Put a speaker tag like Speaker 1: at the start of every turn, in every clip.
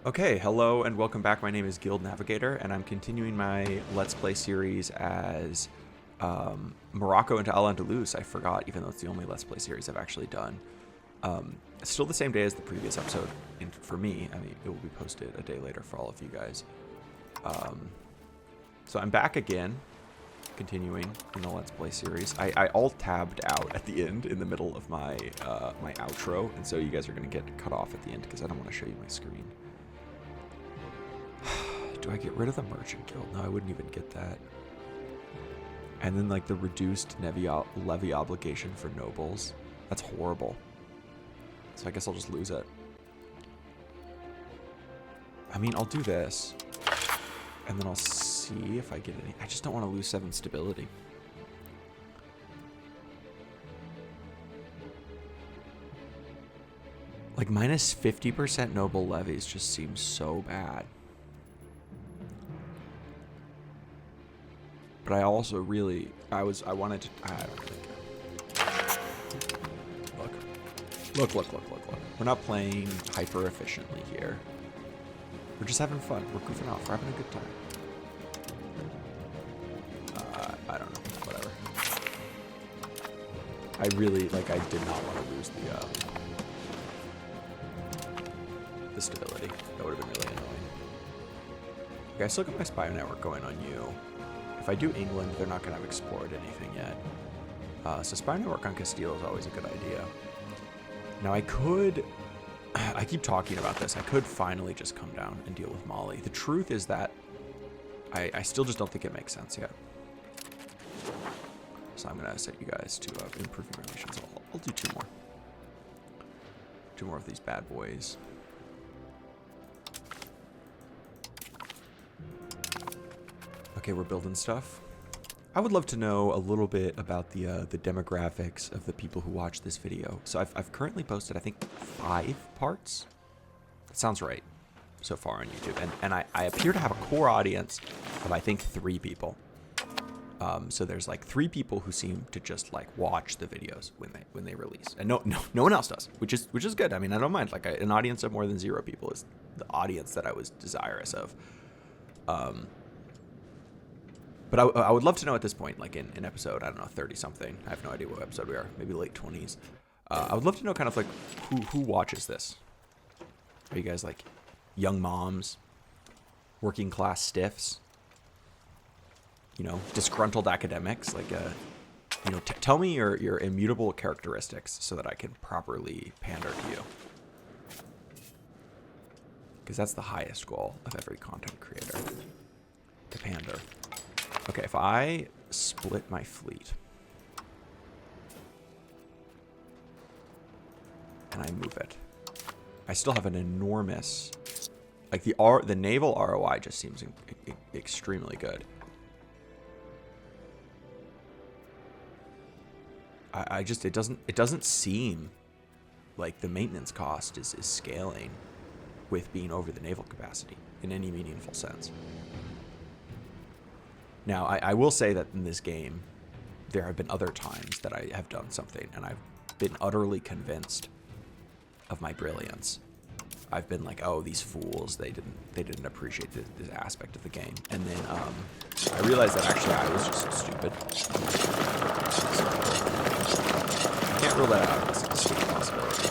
Speaker 1: Okay, hello and welcome back. My name is Guild Navigator, and I'm continuing my Let's Play series as Morocco into Al-Andalus. I forgot, even though it's the only Let's Play series I've actually done. It's still the same day as the previous episode, and for me, I mean, it will be posted a day later for all of you guys. So I'm back again, continuing in the Let's Play series. I alt-tabbed out at the end in the middle of my my outro, and so you guys are going to get cut off at the end because I don't want to show you my screen. Do I get rid of the Merchant Guild? No, I wouldn't even get that. And then, like, the reduced levy obligation for nobles. That's horrible. So I guess I'll just lose it. I mean, I'll do this. And then I'll see if I get any. I just don't want to lose 7 stability. Like, minus 50% noble levies just seems so bad. But I also really, I wanted to, I don't really care. Look. We're not playing hyper efficiently here. We're just having fun. We're goofing off. We're having a good time. I don't know. Whatever. I really, like, I did not want to lose the stability. That would have been really annoying. Okay, I still got my spy network going on you. If I do England, they're not going to have explored anything yet. So spy network on Castile is always a good idea. Now I could, I keep talking about this, I could finally just come down and deal with Mali. The truth is that I still just don't think it makes sense yet. So I'm going to set you guys to improving relations. I'll do 2 more. 2 more of these bad boys. Okay, we're building stuff. I would love to know a little bit about the demographics of the people who watch this video. So I've currently posted, I think, 5 parts. That sounds right so far on YouTube. And I appear to have a core audience of, I think, 3 people. So there's like 3 people who seem to just like watch the videos when they release, and no one else does, which is good. I mean, I don't mind. Like an audience of more than 0 people is the audience that I was desirous of. But I would love to know at this point, like in episode, I don't know, 30 something. I have no idea what episode we are. Maybe late 20s. I would love to know kind of like who watches this. Are you guys like young moms, working class stiffs, you know, disgruntled academics? Like, you know, tell me your immutable characteristics so that I can properly pander to you. Because that's the highest goal of every content creator, to pander. Okay, if I split my fleet and I move it, I still have an enormous, like the naval ROI just seems extremely good. It doesn't seem like the maintenance cost is scaling with being over the naval capacity in any meaningful sense. Now, I will say that in this game, there have been other times that I have done something, and I've been utterly convinced of my brilliance. I've been like, oh, these fools, they didn't appreciate this aspect of the game. And then I realized that actually I was just so stupid. I can't rule that out as a distinct possibility.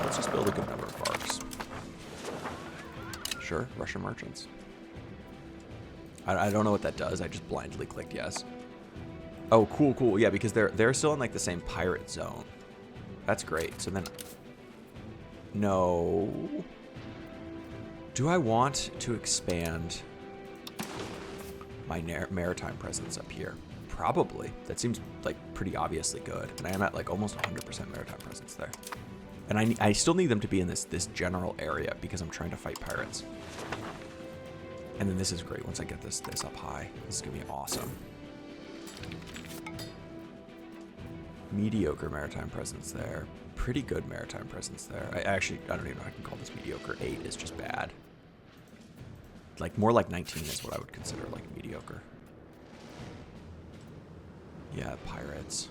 Speaker 1: Let's just build a good number of barks. Sure, Russian merchants. I don't know what that does. I just blindly clicked yes. Oh, cool. Yeah, because they're still in like the same pirate zone. That's great. So then, no. Do I want to expand my maritime presence up here? Probably. That seems like pretty obviously good. And I am at like almost 100% maritime presence there. And I still need them to be in this general area because I'm trying to fight pirates. And then this is great once I get this up high. This is going to be awesome. Mediocre maritime presence there. Pretty good maritime presence there. I don't even know if I can call this mediocre. 8 is just bad. Like, more like 19 is what I would consider, like, mediocre. Yeah, pirates.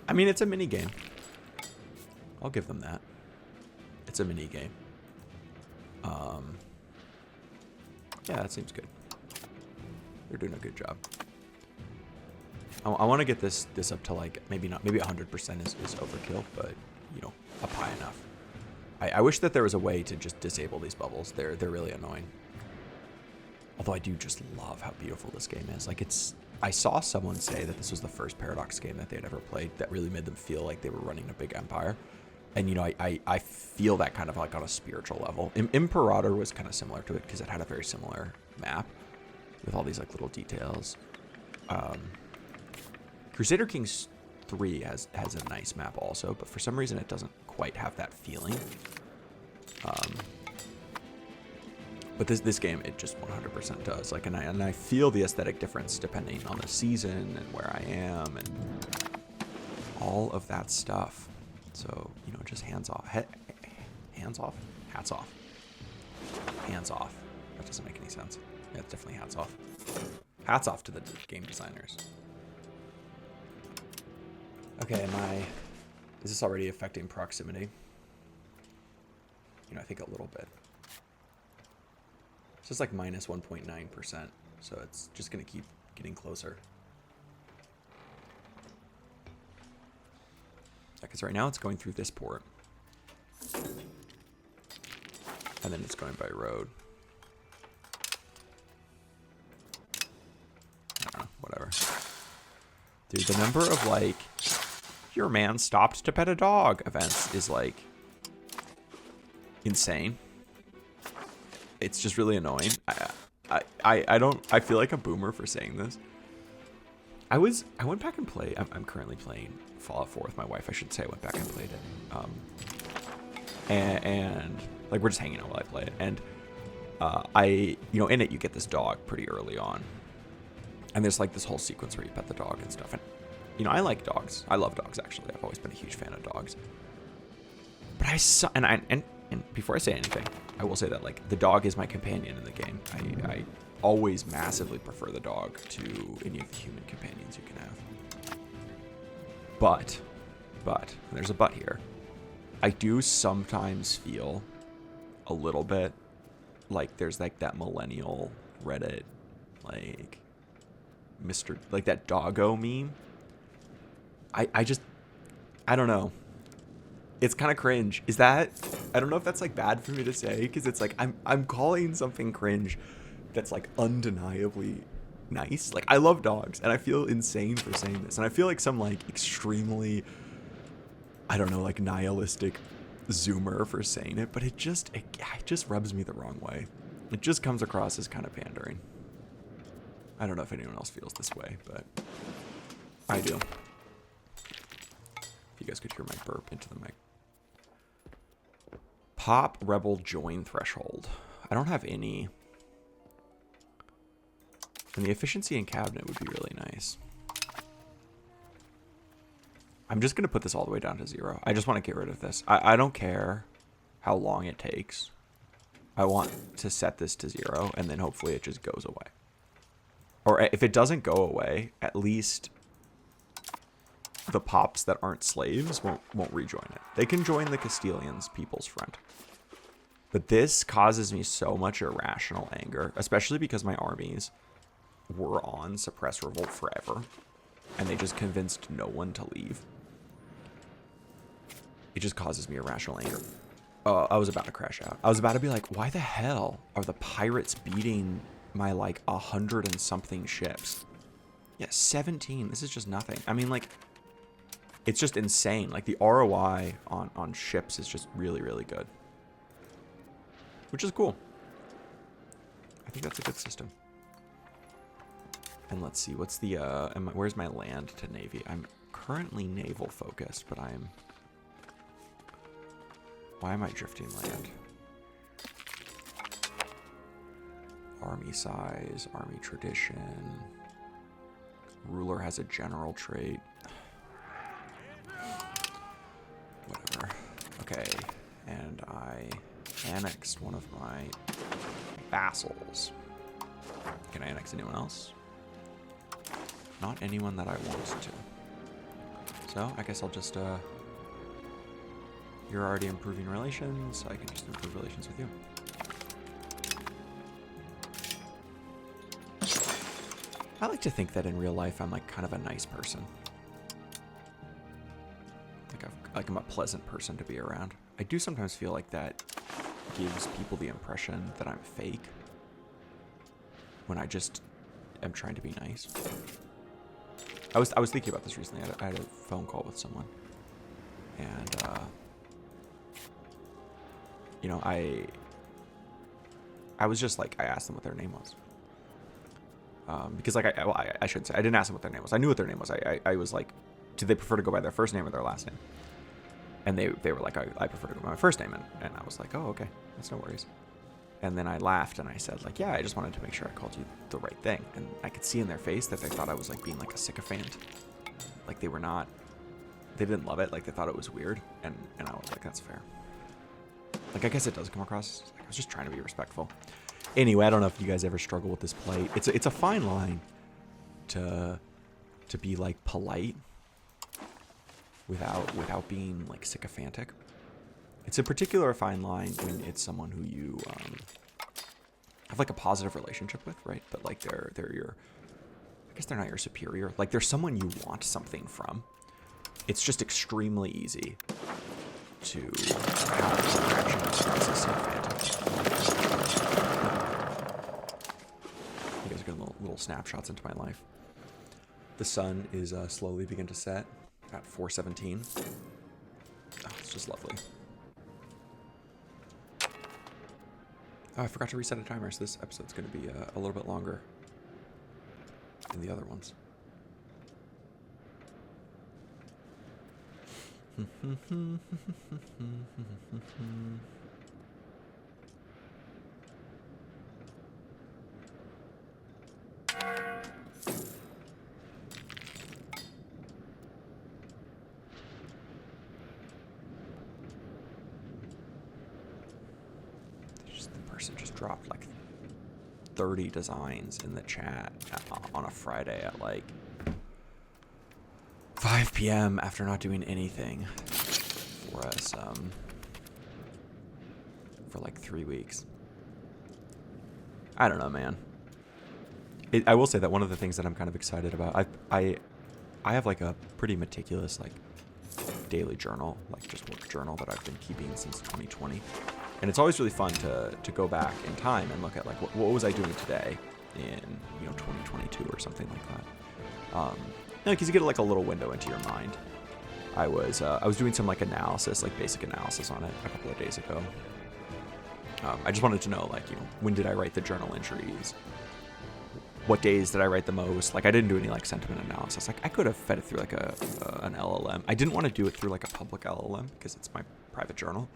Speaker 1: I mean, it's a mini game. I'll give them that. It's a mini game. Yeah, that seems good. They're doing a good job. I want to get this up to like maybe 100% is overkill, but you know, up high enough. I wish that there was a way to just disable these bubbles. They're really annoying. Although I do just love how beautiful this game is. Like I saw someone say that this was the first Paradox game that they had ever played that really made them feel like they were running a big empire. And, you know, I feel that kind of like on a spiritual level. Imperator was kind of similar to it because it had a very similar map with all these like little details. Crusader Kings 3 has a nice map also, but for some reason it doesn't quite have that feeling. But this game, it just 100% does. Like, and I feel the aesthetic difference depending on the season and where I am and all of that stuff. So, you know, just hands off. Hands off? Hats off. Hands off. That doesn't make any sense. Yeah, it's definitely hats off. Hats off to the game designers. Okay, is this already affecting proximity? You know, I think a little bit. It's just like minus 1.9%, so it's just going to keep getting closer. Because right now it's going through this port. And then it's going by road. I don't know, whatever. Dude, the number of like, your man stopped to pet a dog events is like insane. It's just really annoying. I feel like a boomer for saying this. I went back and played. I'm currently playing Fallout 4 with my wife. I should say I went back and played it. And like we're just hanging out while I play it. And you know, in it you get this dog pretty early on. And there's like this whole sequence where you pet the dog and stuff. And you know, I like dogs. I love dogs actually. I've always been a huge fan of dogs. But and before I say anything, I will say that like the dog is my companion in the game. I always massively prefer the dog to any of the human companions you can have. But there's a but here. I do sometimes feel a little bit like there's like that millennial Reddit like like that doggo meme. I don't know. It's kind of cringe. Is that, I don't know if that's like bad for me to say, because it's like I'm calling something cringe that's like undeniably nice. Like I love dogs and I feel insane for saying this. And I feel like some like extremely, I don't know, like nihilistic zoomer for saying it, but it just rubs me the wrong way. It just comes across as kind of pandering. I don't know if anyone else feels this way, but I do. If you guys could hear my burp into the mic. Pop Rebel join threshold. I don't have any. And the efficiency in cabinet would be really nice. I'm just going to put this all the way down to 0. I just want to get rid of this. I don't care how long it takes. I want to set this to 0 and then hopefully it just goes away. Or if it doesn't go away, at least the pops that aren't slaves won't rejoin it. They can join the Castilians, People's Front. But this causes me so much irrational anger, especially because my armies were on Suppress Revolt forever, and they just convinced no one to leave. It just causes me irrational anger. I was about to crash out. I was about to be like, why the hell are the pirates beating my like 100 and something ships? Yeah, 17. This is just nothing. I mean, like, it's just insane. Like the ROI on ships is just really, really good. Which is cool. I think that's a good system. And let's see, what's the, where's my land to Navy? I'm currently naval focused, but why am I drifting land? Army size, army tradition. Ruler has a general trait. Whatever. Okay, and I annexed one of my vassals. Can I annex anyone else? Not anyone that I want to. So I guess I'll just You're already improving relations, so I can just improve relations with you. I like to think that in real life I'm like kind of a nice person. Like I'm a pleasant person to be around. I do sometimes feel like that gives people the impression that I'm fake when I just am trying to be nice. I was thinking about this recently. I had a phone call with someone, and you know, I was just like, I asked them what their name was. Because like I shouldn't say, I didn't ask them what their name was. I knew what their name was. I was like, do they prefer to go by their first name or their last name? And they were like, I prefer to go by my first name. And I was like, oh, okay, that's no worries. And then I laughed and I said like, yeah, I just wanted to make sure I called you the right thing. And I could see in their face that they thought I was like being like a sycophant. Like they didn't love it. Like they thought it was weird. And I was like, that's fair. Like, I guess it does come across. Like, I was just trying to be respectful. Anyway, I don't know if you guys ever struggle with this plight. It's a fine line to be like polite without being like sycophantic. It's a particular fine line when it's someone who you have like a positive relationship with, right? But like they're your, I guess they're not your superior. Like they're someone you want something from. It's just extremely easy to have an interaction that's a sycophantic. You guys are getting little snapshots into my life. The sun is slowly beginning to set at 4:17. Oh, it's just lovely. Oh, I forgot to reset a timer, so this episode's going to be a little bit longer than the other ones. Just dropped like 30 designs in the chat on a Friday at like 5 p.m. after not doing anything for us for like 3 weeks. I don't know, man. I will say that one of the things that I'm kind of excited about, I have like a pretty meticulous like daily journal, like just work journal that I've been keeping since 2020. And it's always really fun to go back in time and look at like what was I doing today in 2022 or something like that. Because you get like a little window into your mind. I was doing some like analysis, like basic analysis on it a couple of days ago. I just wanted to know like when did I write the journal entries? What days did I write the most? Like I didn't do any like sentiment analysis. Like I could have fed it through like an LLM. I didn't want to do it through like a public LLM because it's my private journal.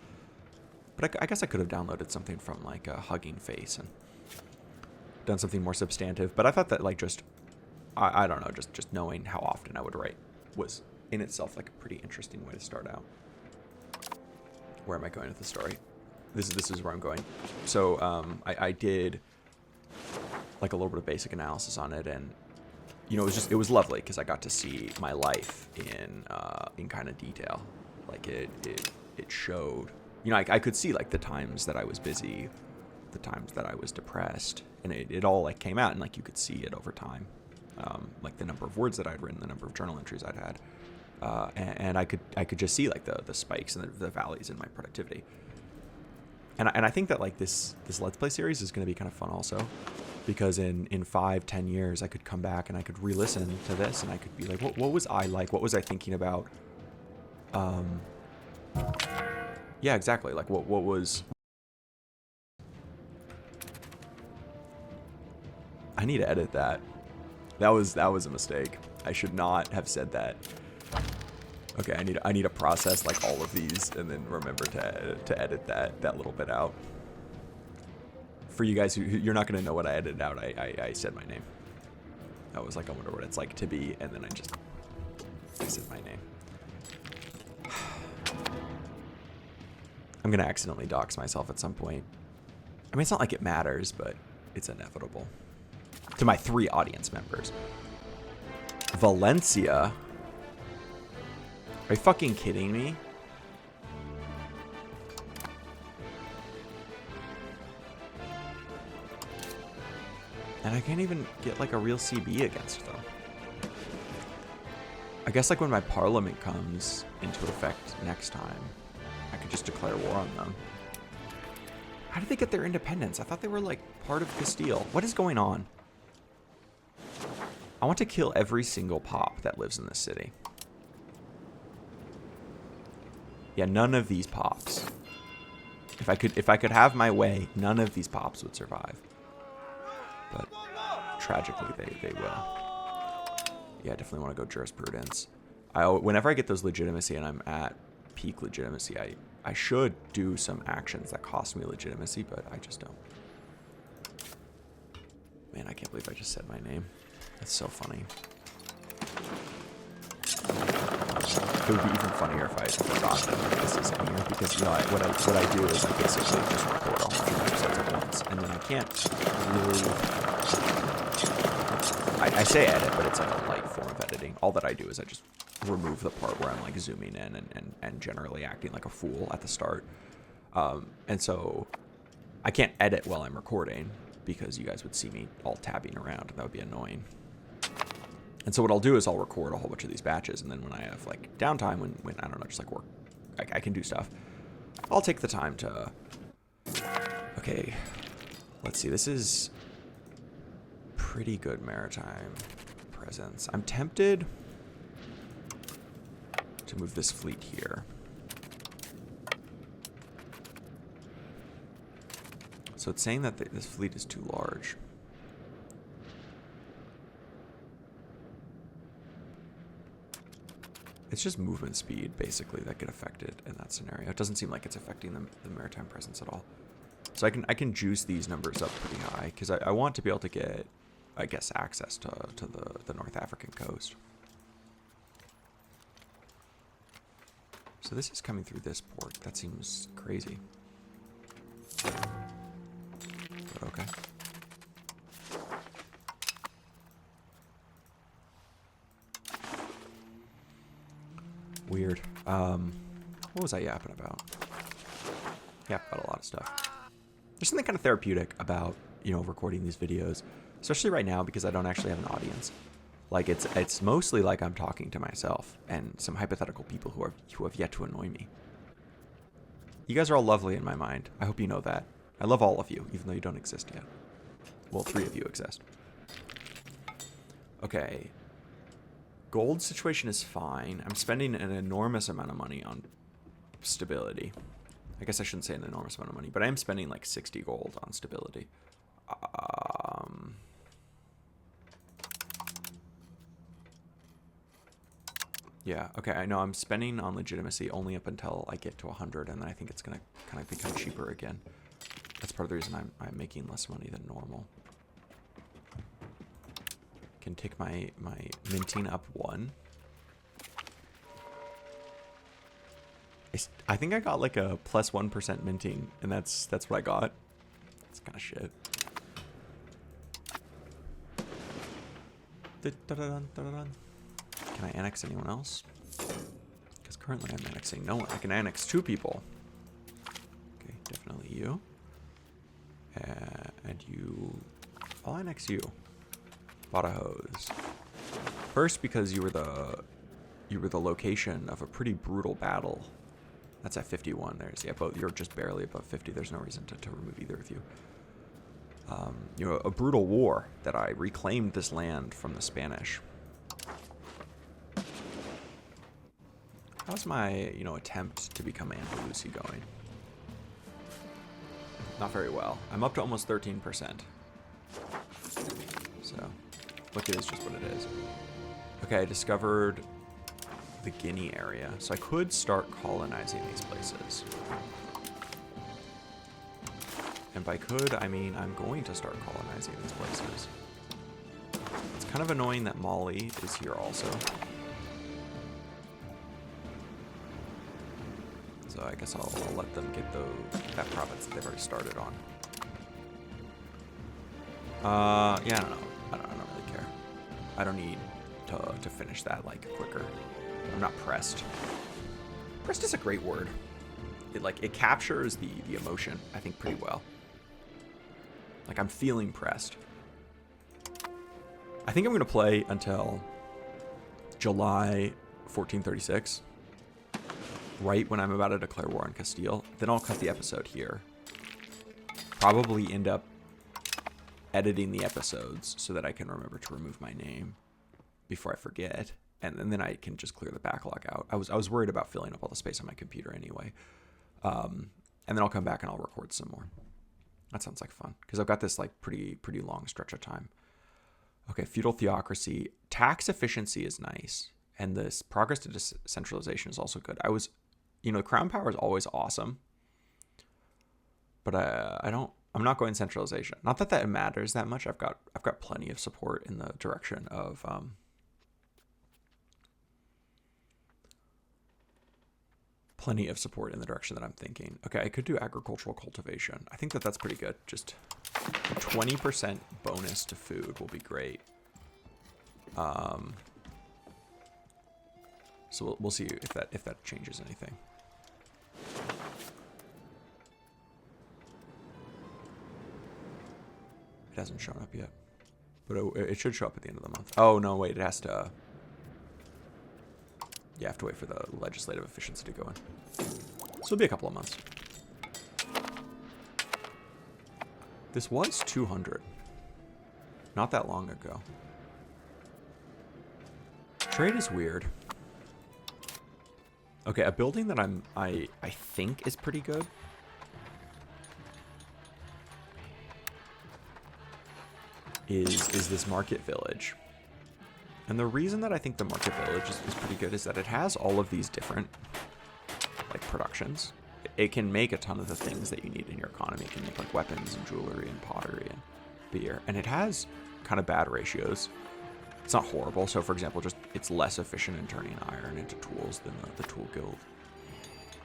Speaker 1: But I guess I could have downloaded something from like a Hugging Face and done something more substantive. But I thought that like just, I don't know, just knowing how often I would write was in itself like a pretty interesting way to start out. Where am I going with the story? This is where I'm going. So I did like a little bit of basic analysis on it, and it was lovely because I got to see my life in kind of detail. Like it showed. I could see like the times that I was busy, the times that I was depressed, and it all like came out, and like you could see it over time, like the number of words that I'd written, the number of journal entries I'd had, and I could just see like the spikes and the valleys in my productivity. And I think that like this Let's Play series is going to be kind of fun also, because in 5-10 years I could come back and I could re-listen to this and I could be like, what was I like? What was I thinking about? Yeah, exactly. Like what was... I need to edit that. That was a mistake. I should not have said that. Okay, I need to process like all of these and then remember to edit that little bit out. For you guys who you're not gonna know what I edited out, I said my name. I was like, I wonder what it's like to be, and then I said my name. I'm gonna accidentally dox myself at some point. I mean, it's not like it matters, but it's inevitable. To my 3 audience members. Valencia? Are you fucking kidding me? And I can't even get like a real CB against them. I guess like when my parliament comes into effect next time, I could just declare war on them. How did they get their independence? I thought they were like part of Castile. What is going on? I want to kill every single pop that lives in this city. Yeah, none of these pops. If I could have my way, none of these pops would survive. But tragically, they will. Yeah, I definitely want to go jurisprudence. Whenever I get those legitimacy and I'm at peak legitimacy, I should do some actions that cost me legitimacy, but I just don't. Man, I can't believe I just said my name. That's so funny. It would be even funnier if I forgot that this is in here, because you know what I do is I basically just record all my episodes at once, and then I can't really. I say edit, but it's like a light form of editing. All that I do is I just remove the part where I'm like zooming in and generally acting like a fool at the start, and so I can't edit while I'm recording because you guys would see me all tabbing around, and that would be annoying. And so what I'll do is I'll record a whole bunch of these batches, and then when I have like downtime, when I don't know, just like work, I can do stuff. I'll take the time to. Okay, let's see. This is pretty good maritime presence. I'm tempted to move this fleet here. So it's saying that this fleet is too large. It's just movement speed, basically, that get affected in that scenario. It doesn't seem like it's affecting the maritime presence at all. So I can juice these numbers up pretty high, because I want to be able to get, I guess, access to the North African coast. So this is coming through this port. That seems crazy. But okay. Weird. What was I yapping about? Yeah, about a lot of stuff. There's something kind of therapeutic about, you know, recording these videos, especially right now because I don't actually have an audience. Like it's mostly like I'm talking to myself and some hypothetical people who have yet to annoy me. You guys are all lovely in my mind. I hope you know that. I love all of you, even though you don't exist yet. Well, 3 of you exist. Okay. Gold situation is fine. I'm spending an enormous amount of money on stability. I guess I shouldn't say an enormous amount of money, but I am spending like 60 gold on stability. Yeah, okay, I know I'm spending on legitimacy only up until I get to 100, and then I think it's going to kind of become cheaper again. That's part of the reason I'm making less money than normal. Can take my minting up 1. I think I got like a plus 1% minting, and that's what I got. It's kind of shit. Can I annex anyone else? Because currently I'm annexing no one. I can annex 2 people. Okay, definitely you. And you. I'll annex you. Badajoz. First, because you were the location of a pretty brutal battle. That's at 51. There's you're just barely above 50. There's no reason to remove either of you. You know, a brutal war that I reclaimed this land from the Spanish. How's my, attempt to become Andalusi going? Not very well. I'm up to almost 13%. So, look, it is just what it is. Okay, I discovered the Guinea area. So I could start colonizing these places. And by could, I mean I'm going to start colonizing these places. It's kind of annoying that Mali is here also. So I guess I'll let them get that province that they've already started on. Yeah, I don't know. I don't really care. I don't need to finish that like quicker. I'm not pressed. Pressed is a great word. It captures the emotion, I think, pretty well. Like, I'm feeling pressed. I think I'm going to play until July 1436, right when I'm about to declare war on Castile. Then I'll cut the episode here. Probably end up editing the episodes so that I can remember to remove my name before I forget, and then I can just clear the backlog out. I was worried about filling up all the space on my computer anyway. And then I'll come back and I'll record some more. That sounds like fun, because I've got this like pretty long stretch of time. Okay, feudal theocracy. Tax efficiency is nice, and this progress to decentralization is also good. Crown power is always awesome, but I'm not going centralization. Not that that matters that much. I've got plenty of support in the direction of that I'm thinking. Okay, I could do agricultural cultivation. I think that that's pretty good. Just a 20% bonus to food will be great. So we'll see if that changes anything. It hasn't shown up yet, but it should show up at the end of the month. Oh no, wait, it has to. You have to wait for the legislative efficiency to go in. So it'll be a couple of months. This was 200. Not that long ago. Trade is weird. Okay, a building that I think is pretty good. Is this market village. And the reason that I think the market village is pretty good is that it has all of these different like productions. It can make a ton of the things that you need in your economy. It can make like weapons and jewelry and pottery and beer. And it has kind of bad ratios. It's not horrible. So for example, just it's less efficient in turning iron into tools than the tool guild.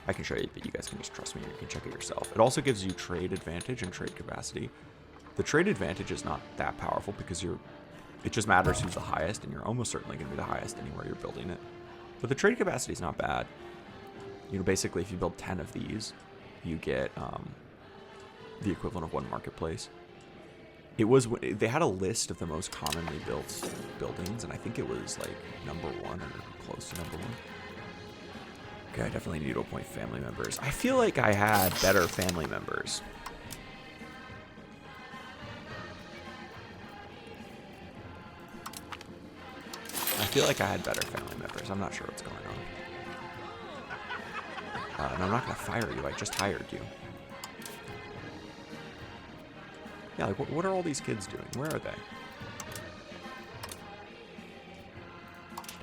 Speaker 1: I can show you, but you guys can just trust me or you can check it yourself. It also gives you trade advantage and trade capacity. The trade advantage is not that powerful because it just matters who's the highest, and you're almost certainly going to be the highest anywhere you're building it. But the trade capacity is not bad. Basically, if you build 10 of these, you get the equivalent of one marketplace. They had a list of the most commonly built buildings, and I think it was like number 1 or close to number 1. Okay, I definitely need to appoint family members. I feel like I had better family members. I'm not sure what's going on. And I'm not going to fire you. I just hired you. Yeah, like, what are all these kids doing? Where are they?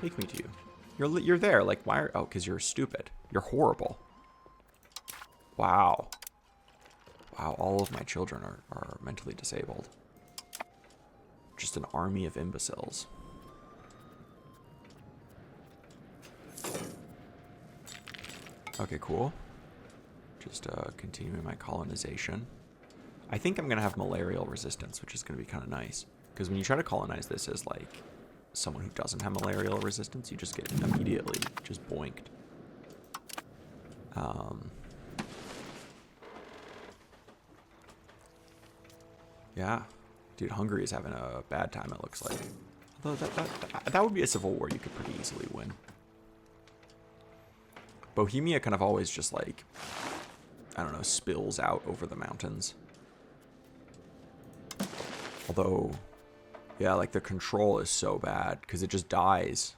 Speaker 1: Take me to you. You're there. Like, why are... Oh, because you're stupid. You're horrible. Wow. Wow, all of my children are mentally disabled. Just an army of imbeciles. Okay, cool. Just continuing my colonization. I think I'm going to have malarial resistance, which is going to be kind of nice. Because when you try to colonize this as, like, someone who doesn't have malarial resistance, you just get immediately just boinked. Yeah. Dude, Hungary is having a bad time, it looks like. Although that would be a civil war you could pretty easily win. Bohemia kind of always just, like, I don't know, spills out over the mountains. Although, yeah, like, the control is so bad because it just dies.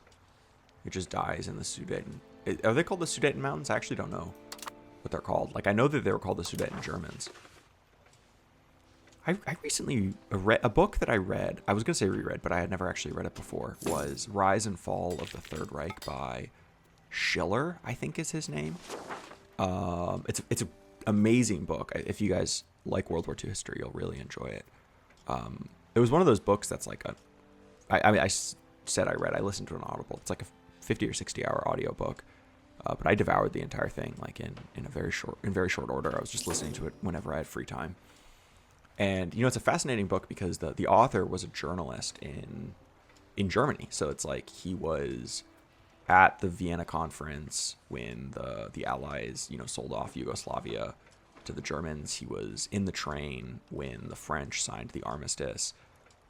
Speaker 1: It just dies in the Sudeten. Are they called the Sudeten Mountains? I actually don't know what they're called. Like, I know that they were called the Sudeten Germans. I recently read a book that I read. I was going to say reread, but I had never actually read it before. Was Rise and Fall of the Third Reich by Schiller, I think is his name. It's an amazing book. If you guys like World War II history, you'll really enjoy it. It was one of those books that's like I said I read. I listened to an Audible. It's like a 50 or 60 hour audio book. But I devoured the entire thing like in very short order. I was just listening to it whenever I had free time. And it's a fascinating book because the author was a journalist in Germany. So it's like he was at the Vienna Conference when the Allies, sold off Yugoslavia to the Germans. He was in the train when the French signed the armistice.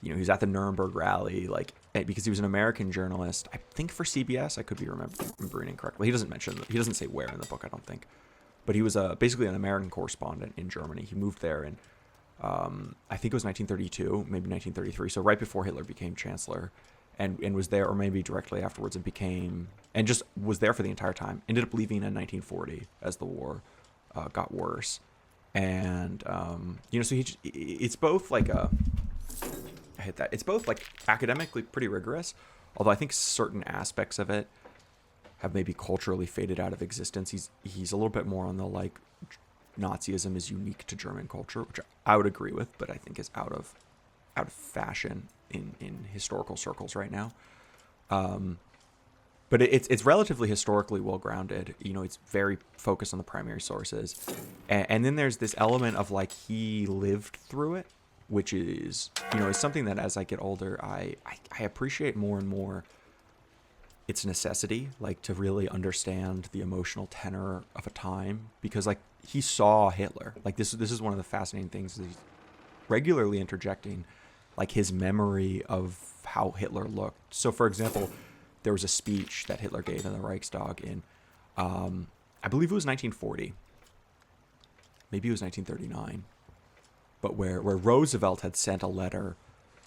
Speaker 1: you know, he was at the Nuremberg rally, like, because he was an American journalist, I think for CBS. I could be remembering incorrectly. He doesn't say where in the book, I don't think. But he was basically an American correspondent in Germany. He moved there in, I think it was 1932, maybe 1933. So right before Hitler became chancellor, and was there, or maybe directly afterwards, and just was there for the entire time. Ended up leaving in 1940 as the war got worse. And, you know, so it's both like I hit that. It's both like academically pretty rigorous, although I think certain aspects of it have maybe culturally faded out of existence. He's a little bit more on the like Nazism is unique to German culture, which I would agree with, but I think is out of fashion in historical circles right now. But it's relatively historically well grounded. You know, it's very focused on the primary sources, and then there's this element of like he lived through it, which is, you know, is something that as I get older, I appreciate more and more. Its necessity, like to really understand the emotional tenor of a time, because like he saw Hitler. Like this is one of the fascinating things. Is he's regularly interjecting like his memory of how Hitler looked. So for example, there was a speech that Hitler gave in the Reichstag in, I believe it was 1940. Maybe it was 1939. But where Roosevelt had sent a letter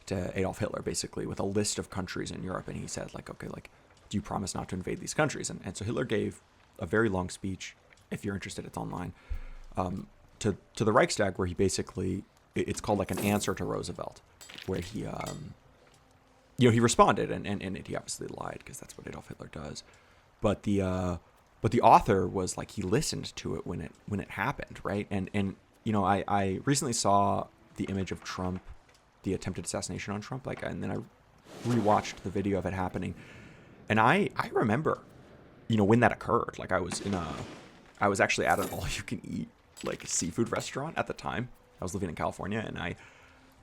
Speaker 1: to Adolf Hitler, basically, with a list of countries in Europe. And he said, like, okay, like, do you promise not to invade these countries? And so Hitler gave a very long speech. If you're interested, it's online, to the Reichstag, where he basically, it's called like an answer to Roosevelt, where he, you know, he responded, and he obviously lied, because that's what Adolf Hitler does. But the author was like, he listened to it when it happened, right? And you know, I recently saw the image of Trump, the attempted assassination on Trump, like, and then I rewatched the video of it happening, and I remember, you know, when that occurred. Like I was actually at an all-you-can-eat like seafood restaurant at the time. I was living in California, and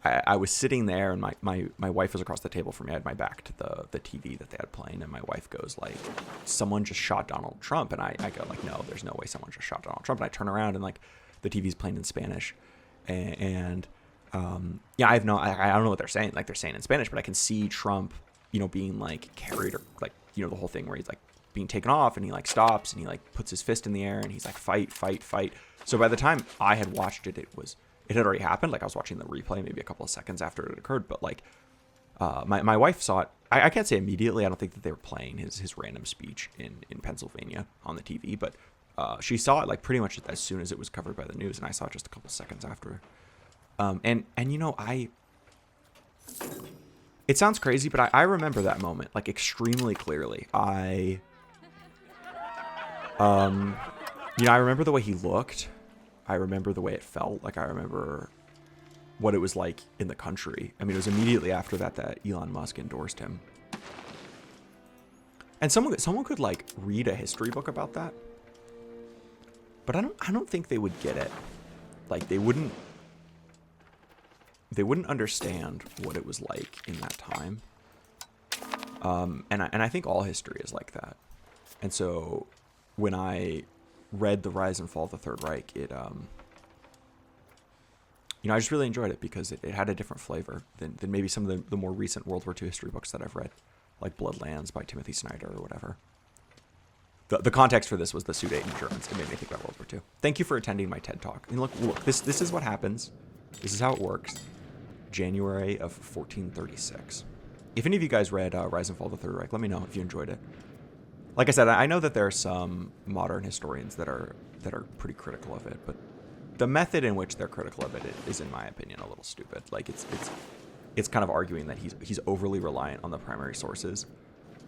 Speaker 1: I was sitting there, and my wife was across the table from me. I had my back to the TV that they had playing, and my wife goes like, someone just shot Donald Trump. And I go like, no, there's no way someone just shot Donald Trump. And I turn around, and like the TV's playing in Spanish, and yeah, I don't know what they're saying. Like they're saying in Spanish, but I can see Trump, you know, being like carried, or like, you know, the whole thing where he's like being taken off, and he like stops, and he like puts his fist in the air, and he's like, fight, fight, fight. So by the time I had watched it, it had already happened. Like I was watching the replay maybe a couple of seconds after it occurred, but like my wife saw it. I can't say immediately. I don't think that they were playing his random speech in Pennsylvania on the TV, but she saw it like pretty much as soon as it was covered by the news, and I saw it just a couple seconds after. And you know, it sounds crazy, but I remember that moment like extremely clearly. You know, I remember the way he looked. I remember the way it felt. Like I remember what it was like in the country. I mean, it was immediately after that Elon Musk endorsed him. And someone could like read a history book about that, but I don't think they would get it. Like they wouldn't understand what it was like in that time. And I think all history is like that. And so when I read The Rise and Fall of the Third Reich, it you know, I just really enjoyed it because it had a different flavor than maybe some of the more recent World War II history books that I've read, like Bloodlands by Timothy Snyder or whatever. The context for this was the Sudeten Germans. It made me think about World War II. Thank you for attending my TED Talk. And look, this is what happens. This is how it works. January of 1436. If any of you guys read Rise and Fall of the Third Reich, let me know if you enjoyed it. Like I said, I know that there are some modern historians that are pretty critical of it, but the method in which they're critical of it is, in my opinion, a little stupid. Like it's kind of arguing that he's overly reliant on the primary sources,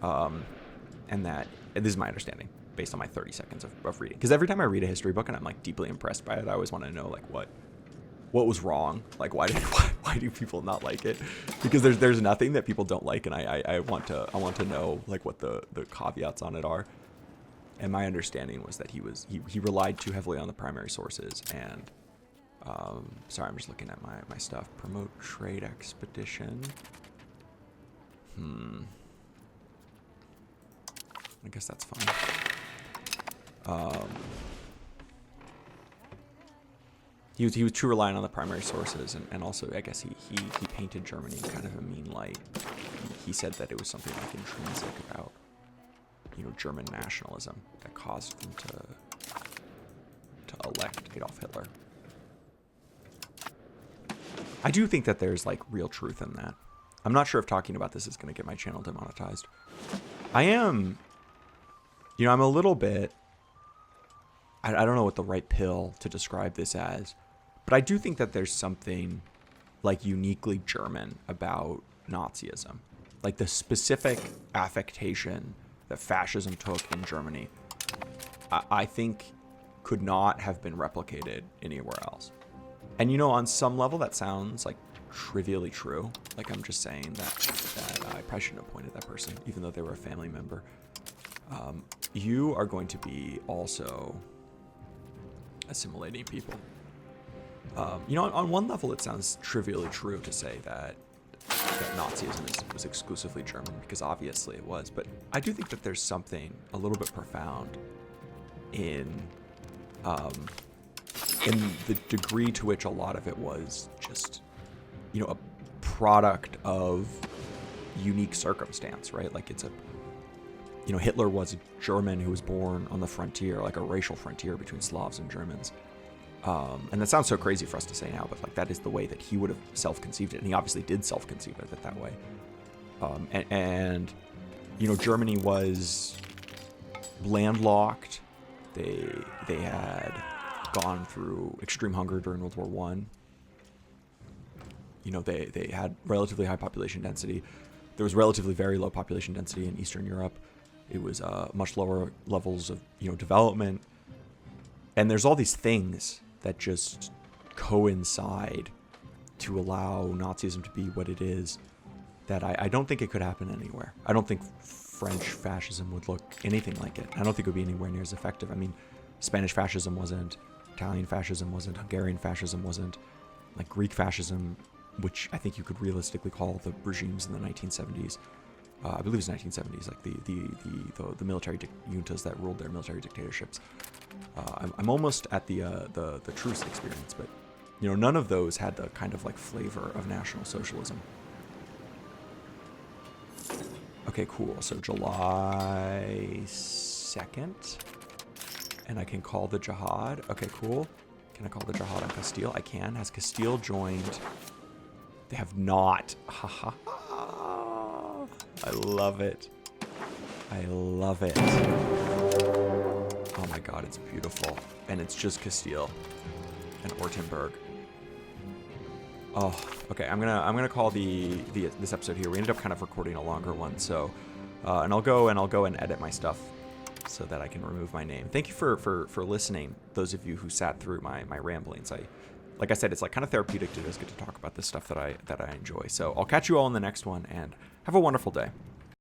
Speaker 1: and that, and this is my understanding based on my 30 seconds of reading. Because every time I read a history book and I'm like deeply impressed by it, I always want to know like what was wrong, like why do people not like it? Because there's nothing that people don't like, and I want to know like what the caveats on it are. And my understanding was that he relied too heavily on the primary sources. And sorry, I'm just looking at my stuff. Promote trade expedition. I guess that's fine. he was too reliant on the primary sources, and also I guess he painted Germany in kind of a mean light. He said that it was something like intrinsic about, you know, German nationalism that caused them to elect Adolf Hitler. I do think that there's like real truth in that. I'm not sure if talking about this is going to get my channel demonetized. I am, you know, I'm a little bit, I don't know what the right pill to describe this as, but I do think that there's something like uniquely German about Nazism. Like the specific affectation that fascism took in Germany, I think could not have been replicated anywhere else. And, you know, on some level that sounds like trivially true. Like I'm just saying that I probably shouldn't have pointed that person, even though they were a family member. You are going to be also assimilating people. You know, on one level, it sounds trivially true to say that Nazism was exclusively German, because obviously it was. But I do think that there's something a little bit profound in the degree to which a lot of it was just, you know, a product of unique circumstance, right? Like it's a, you know, Hitler was a German who was born on the frontier, like a racial frontier between Slavs and Germans. And that sounds so crazy for us to say now, but like that is the way that he would have self-conceived it. And he obviously did self-conceive it that way. And, you know, Germany was landlocked. They had gone through extreme hunger during World War I. You know, they had relatively high population density. There was relatively very low population density in Eastern Europe. It was much lower levels of, you know, development. And there's all these things that just coincide to allow Nazism to be what it is, that I don't think it could happen anywhere. I don't think French fascism would look anything like it. I don't think it would be anywhere near as effective. I mean, Spanish fascism wasn't, Italian fascism wasn't, Hungarian fascism wasn't, like Greek fascism, which I think you could realistically call the regimes in the 1970s. I believe it was 1970s, like the military juntas that ruled their military dictatorships. I'm almost at the truce experience, but you know, none of those had the kind of like flavor of National Socialism. Okay, cool. So July 2nd, and I can call the jihad. Okay, cool. Can I call the jihad on Castile? I can. Has Castile joined? They have not. Ha ha ha. I love it. I love it. Oh my god, it's beautiful. And it's just Castile and Ortenburg. Oh, okay. I'm gonna call this episode here. We ended up kind of recording a longer one, so and I'll go and edit my stuff so that I can remove my name. Thank you for listening, those of you who sat through my ramblings. Like I said, it's like kind of therapeutic to just get to talk about this stuff that I enjoy. So I'll catch you all in the next one, and have a wonderful day.